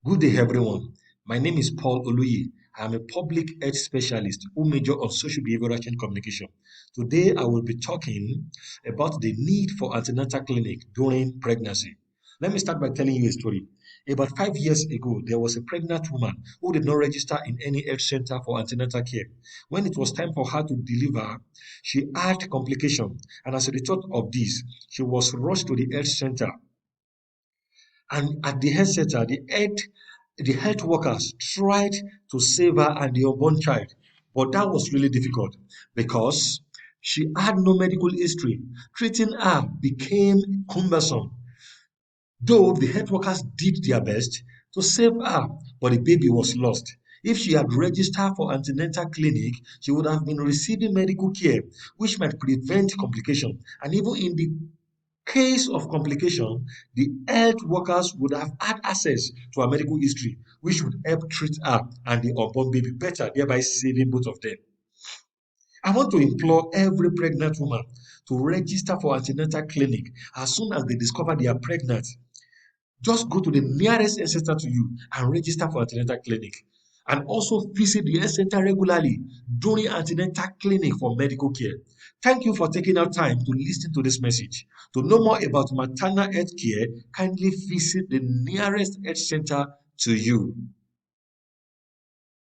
Good day, everyone. My name is Paul Oluyi. I am a public health specialist who major on social behavioral change communication. Today, I will be talking about the need for antenatal clinic during pregnancy. Let me start by telling you a story. About 5 years ago, there was a pregnant woman who did not register in any health center for antenatal care. When it was time for her to deliver, she had complication, and as a result of this, she was rushed to the health center. And at the health center, the health workers tried to save her and the unborn child. But that was really difficult because she had no medical history. Treating her became cumbersome. Though the health workers did their best to save her, but the baby was lost. If she had registered for antenatal clinic, she would have been receiving medical care, which might prevent complication. And even in the case of complication, the health workers would have had access to her medical history, which would help treat her and the unborn baby better, thereby saving both of them. I want to implore every pregnant woman to register for antenatal clinic as soon as they discover they are pregnant. Just go to the nearest health center to you and register for antenatal clinic. And also visit the health center regularly during antenatal clinic for medical care. Thank you for taking out time to listen to this message. To know more about maternal health care, kindly visit the nearest health center to you.